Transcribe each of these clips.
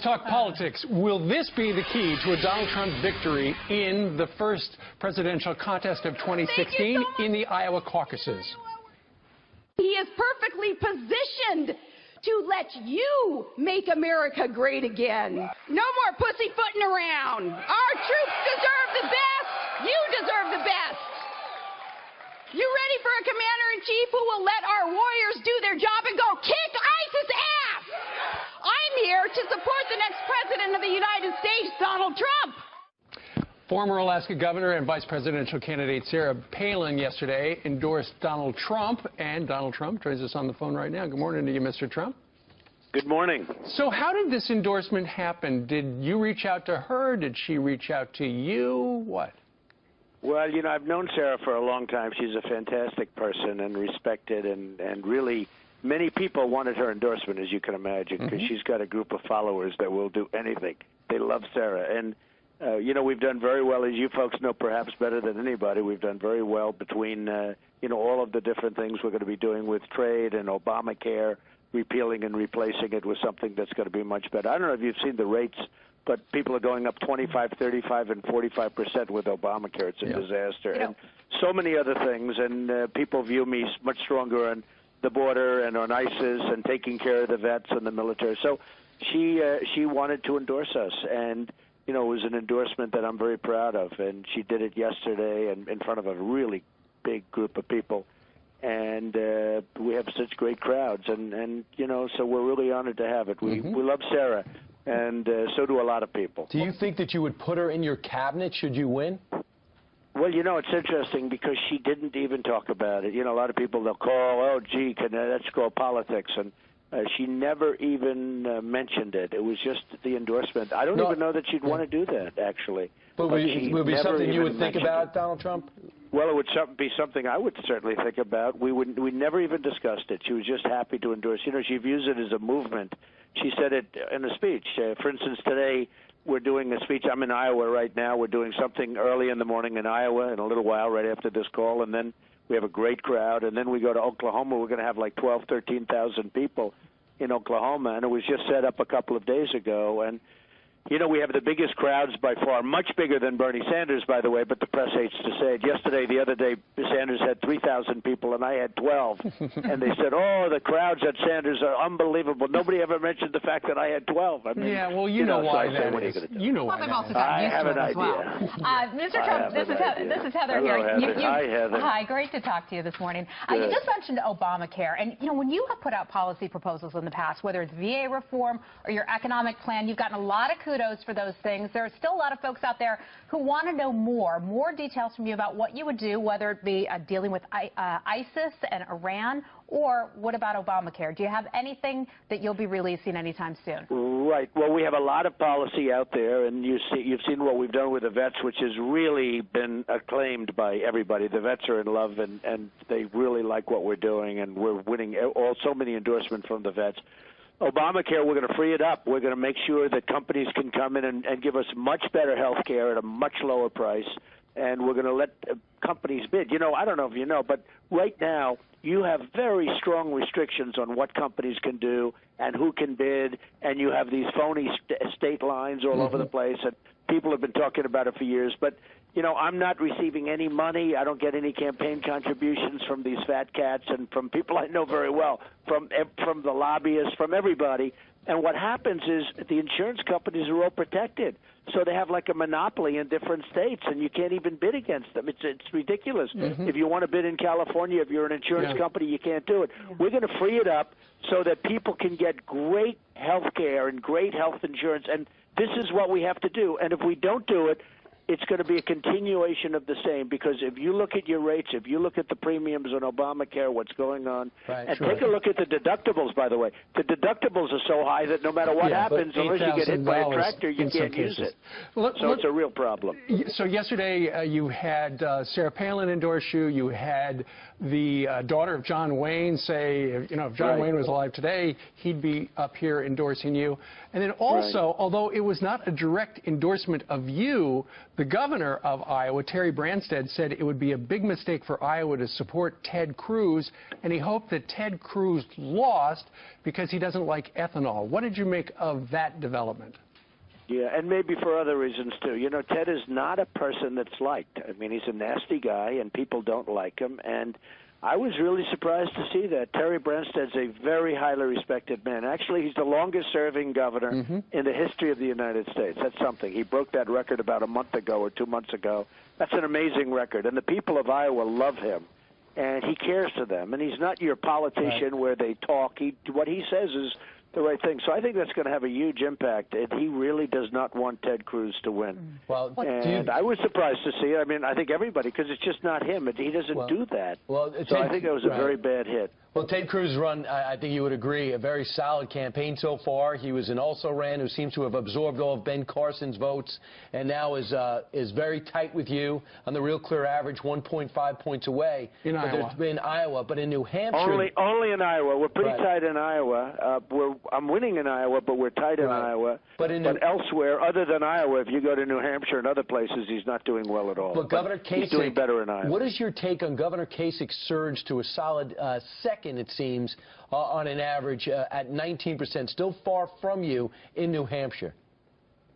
talk politics. Will this be the key to a Donald Trump victory in the first presidential contest of 2016 in the Iowa caucuses? He is perfectly positioned to let you make America great again. No more pussyfooting around. Our troops deserve the best. You deserve the best. You ready for a commander-in-chief who will let our warriors do their job and go kick ISIS ass? I'm here to support the next president of the United States, Donald Trump. Former Alaska governor and vice presidential candidate Sarah Palin yesterday endorsed Donald Trump, and Donald Trump joins us on the phone right now. Good morning to you, Mr. Trump. Good morning. So how did this endorsement happen? Did you reach out to her? Did she reach out to you? What? Well, you know, I've known Sarah for a long time. She's a fantastic person and respected, and really many people wanted her endorsement, as you can imagine, because she's got a group of followers that will do anything. They love Sarah. And, you know, we've done very well, as you folks know perhaps better than anybody. We've done very well between, you know, all of the different things we're going to be doing with trade and Obamacare, repealing and replacing it with something that's going to be much better. I don't know if you've seen the rates, but people are going up 25, 35, and 45% with Obamacare. It's a disaster. You know, and so many other things, and people view me much stronger on the border and on ISIS and taking care of the vets and the military. So she wanted to endorse us, and, you know, it was an endorsement that I'm very proud of, and she did it yesterday and in front of a really big group of people. And we have such great crowds, and you know, so we're really honored to have it. We love Sarah, and so do a lot of people. Do you think that you would put her in your cabinet should you win? Well, you know, it's interesting because she didn't even talk about it. You know, a lot of people, they'll call, oh, gee, let's go politics, and she never even mentioned it. It was just the endorsement. I don't even know that she'd want to do that, actually. But would it be something you would think about, Donald Trump? Well, it would be something I would certainly think about. We never even discussed it. She was just happy to endorse. You know, she views it as a movement. She said it in a speech. For instance, today we're doing a speech. I'm in Iowa right now. We're doing something early in the morning in Iowa in a little while right after this call, and then we have a great crowd. And then we go to Oklahoma. We're going to have like 12,000, 13,000 people in Oklahoma, and it was just set up a couple of days ago. And you know, we have the biggest crowds by far, much bigger than Bernie Sanders, by the way, but the press hates to say it. Yesterday, the other day, Sanders had 3,000 people, and I had 12. And they said, oh, the crowds at Sanders are unbelievable. Nobody ever mentioned the fact that I had 12. I mean, yeah, well, you know why that is. You know why they've that also is. gotten used have to an it as well. Mr. Trump, this is Heather Hello, here. Heather. Hi, Heather. Hi, great to talk to you this morning. You just mentioned Obamacare, and you know, when you have put out policy proposals in the past, whether it's VA reform or your economic plan, you've gotten a lot of kudos for those things. There are still a lot of folks out there who want to know more details from you about what you would do, whether it be dealing with ISIS and Iran, or what about Obamacare? Do you have anything that you'll be releasing anytime soon? Right. Well, we have a lot of policy out there, and you've seen what we've done with the vets, which has really been acclaimed by everybody. The vets are in love, and they really like what we're doing, and we're winning so many endorsements from the vets. Obamacare, we're going to free it up. We're going to make sure that companies can come in and give us much better health care at a much lower price, and we're going to let companies bid. You know, I don't know if you know, but right now you have very strong restrictions on what companies can do and who can bid, and you have these phony state lines all over the place, and people have been talking about it for years. But you know, I'm not receiving any money. I don't get any campaign contributions from these fat cats and from people I know very well, from the lobbyists, from everybody. And what happens is the insurance companies are all protected. So they have like a monopoly in different states, and you can't even bid against them. It's ridiculous. If you want to bid in California, if you're an insurance company, you can't do it. We're going to free it up so that people can get great health care and great health insurance. And this is what we have to do. And if we don't do it, it's going to be a continuation of the same, because if you look at your rates, if you look at the premiums on Obamacare, what's going on, and take a look at the deductibles, by the way. The deductibles are so high that no matter what happens, unless you get hit by a tractor, you can't use it. So it's a real problem. So yesterday you had Sarah Palin endorse you. You had the daughter of John Wayne say, you know, if John Wayne was alive today, he'd be up here endorsing you. And then also, although it was not a direct endorsement of you, The governor of Iowa, Terry Branstad, said it would be a big mistake for Iowa to support Ted Cruz, and he hoped that Ted Cruz lost because he doesn't like ethanol. What did you make of that development? Yeah, and maybe for other reasons, too. You know, Ted is not a person that's liked. I mean, he's a nasty guy, and people don't like him. And I was really surprised to see that. Terry Branstad's a very highly respected man. Actually, he's the longest-serving governor in the history of the United States. That's something. He broke that record about a month ago or 2 months ago. That's an amazing record. And the people of Iowa love him, and he cares to them. And he's not your politician where they talk. What he says is the right thing. So I think that's going to have a huge impact, and he really does not want Ted Cruz to win. Well, and I was surprised to see it. I mean, I think everybody, because it's just not him. He doesn't do that. Well, so I think that was a very bad hit. Well, Ted Cruz run, I think you would agree, a very solid campaign so far. He was an also-ran who seems to have absorbed all of Ben Carson's votes and now is very tight with you on the Real Clear average, 1.5 points away. In Iowa. But in New Hampshire. Only in Iowa. We're pretty tight in Iowa. I'm winning in Iowa, but we're tight in Iowa. But elsewhere, other than Iowa, if you go to New Hampshire and other places, he's not doing well at all. But Governor Kasich, he's doing better in Iowa. What is your take on Governor Kasich's surge to a solid second, it seems, on an average at 19%, still far from you in New Hampshire?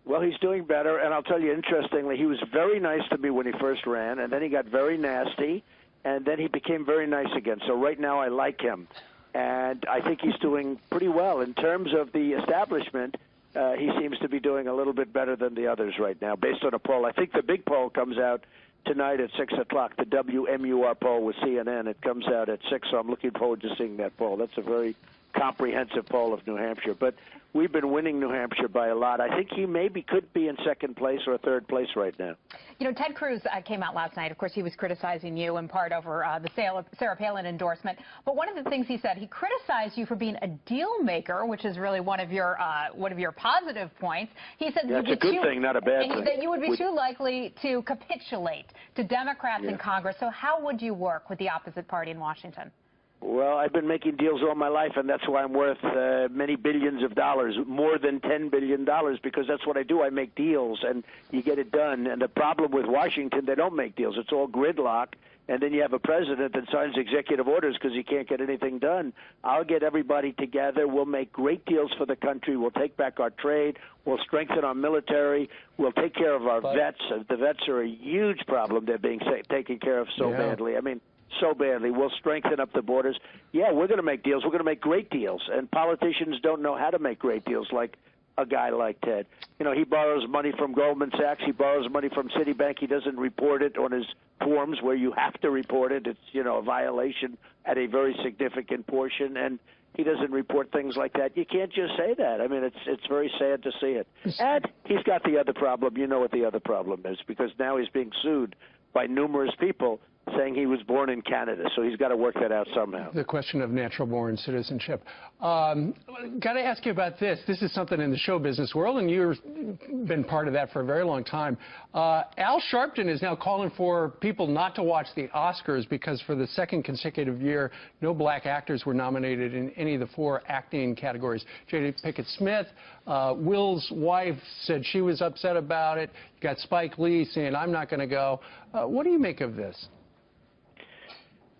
Well, he's doing better, and I'll tell you, interestingly, he was very nice to me when he first ran, and then he got very nasty, and then he became very nice again. So right now I like him, and I think he's doing pretty well. In terms of the establishment, he seems to be doing a little bit better than the others right now, based on a poll. I think the big poll comes out tonight at 6 o'clock, the WMUR poll with CNN. It comes out at 6, so I'm looking forward to seeing that poll. That's a very comprehensive poll of New Hampshire. But we've been winning New Hampshire by a lot. I think he maybe could be in second place or third place right now. You know, Ted Cruz came out last night. Of course, he was criticizing you in part over the sale of Sarah Palin endorsement. But one of the things he said, he criticized you for being a deal maker, which is really one of your positive points. He said that's a good thing, not a bad thing. That you would be too likely to capitulate to Democrats in Congress. So how would you work with the opposite party in Washington? Well, I've been making deals all my life, and that's why I'm worth many billions of dollars, more than $10 billion, because that's what I do. I make deals, and you get it done. And the problem with Washington, they don't make deals. It's all gridlock, and then you have a president that signs executive orders because he can't get anything done. I'll get everybody together. We'll make great deals for the country. We'll take back our trade. We'll strengthen our military. We'll take care of our vets. The vets are a huge problem. They're being taken care of so badly. I mean, so badly. We'll strengthen up the borders. Yeah, we're going to make deals. We're going to make great deals. And politicians don't know how to make great deals like a guy like Ted. You know, he borrows money from Goldman Sachs. He borrows money from Citibank. He doesn't report it on his forms where you have to report it. It's, you know, a violation at a very significant portion. And he doesn't report things like that. You can't just say that. I mean, it's very sad to see it. And he's got the other problem. You know what the other problem is, because now he's being sued by numerous people saying he was born in Canada, so he's got to work that out somehow. The question of natural-born citizenship. Got to ask you about this. This is something in the show business world, and you've been part of that for a very long time. Al Sharpton is now calling for people not to watch the Oscars because for the second consecutive year, no black actors were nominated in any of the 4 acting categories. Jada Pinkett Smith, Will's wife said she was upset about it. You got Spike Lee saying, I'm not going to go. What do you make of this?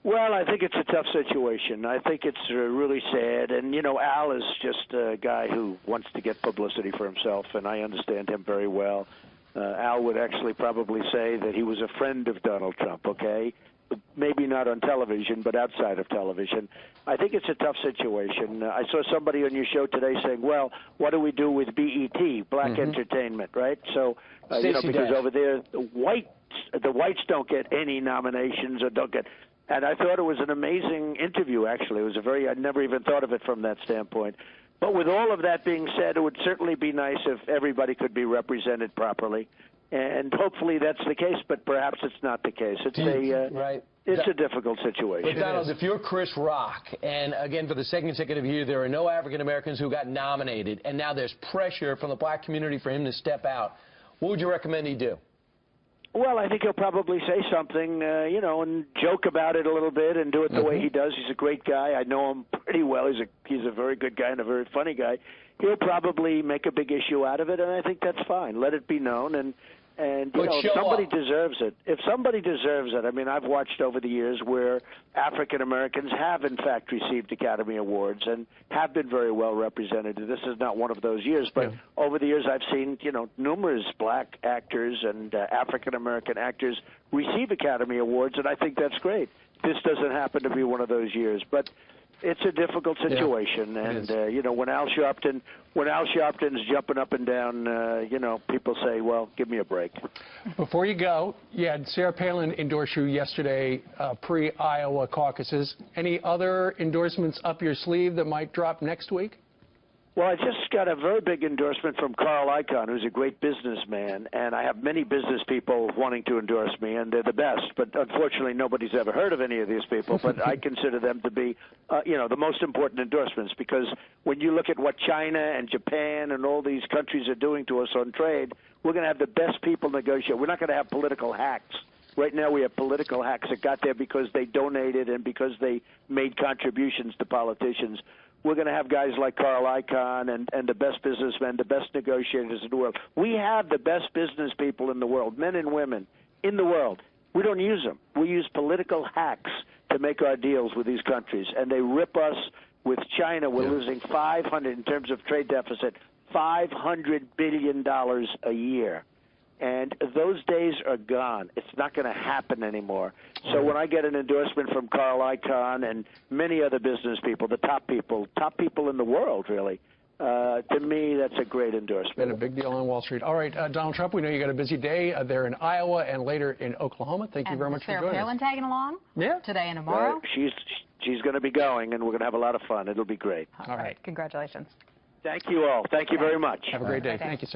Well, I think it's a tough situation. I think it's really sad. And, you know, Al is just a guy who wants to get publicity for himself, and I understand him very well. Al would actually probably say that he was a friend of Donald Trump, okay? Maybe not on television, but outside of television. I think it's a tough situation. I saw somebody on your show today saying, well, what do we do with BET, Black Entertainment, right? So, you know, because over there, the whites don't get any nominations or don't get... And I thought it was an amazing interview, actually. It was I never even thought of it from that standpoint. But with all of that being said, it would certainly be nice if everybody could be represented properly. And hopefully that's the case, but perhaps it's not the case. It's a difficult situation. But Donald, if you're Chris Rock, and again, for the second consecutive year, there are no African Americans who got nominated, and now there's pressure from the black community for him to step out, what would you recommend he do? Well, I think he'll probably say something, you know, and joke about it a little bit and do it the way he does. He's a great guy. I know him pretty well. He's a very good guy and a very funny guy. He'll probably make a big issue out of it, and I think that's fine. Let it be known, and And, you know, if somebody deserves it. If somebody deserves it, I mean, I've watched over the years where African Americans have, in fact, received Academy Awards and have been very well represented. This is not one of those years, but over the years I've seen, you know, numerous black actors and African American actors receive Academy Awards, and I think that's great. This doesn't happen to be one of those years, but it's a difficult situation, and you know, when Al Sharpton's jumping up and down, you know, people say, "Well, give me a break." Before you go, you had Sarah Palin endorse you yesterday, pre-Iowa caucuses. Any other endorsements up your sleeve that might drop next week? Well, I just got a very big endorsement from Carl Icahn, who's a great businessman, and I have many business people wanting to endorse me, and they're the best. But unfortunately, nobody's ever heard of any of these people. But I consider them to be, you know, the most important endorsements, because when you look at what China and Japan and all these countries are doing to us on trade, we're going to have the best people negotiate. We're not going to have political hacks. Right now we have political hacks that got there because they donated and because they made contributions to politicians. We're going to have guys like Carl Icahn and the best businessmen, the best negotiators in the world. We have the best business people in the world, men and women in the world. We don't use them. We use political hacks to make our deals with these countries, and they rip us. With China, we're losing 500 in terms of trade deficit, $500 billion a year. And those days are gone. It's not going to happen anymore. So when I get an endorsement from Carl Icahn and many other business people, the top people in the world, really, to me, that's a great endorsement. Been a big deal on Wall Street. All right, Donald Trump, we know you got a busy day there in Iowa and later in Oklahoma. Thank you very much for joining us. Sarah Palin tagging along? Yeah. Today and tomorrow? She's going to be going, and we're going to have a lot of fun. It'll be great. All right. Congratulations. Thank you all. Thank you very much. Have a great day. Thank you, sir.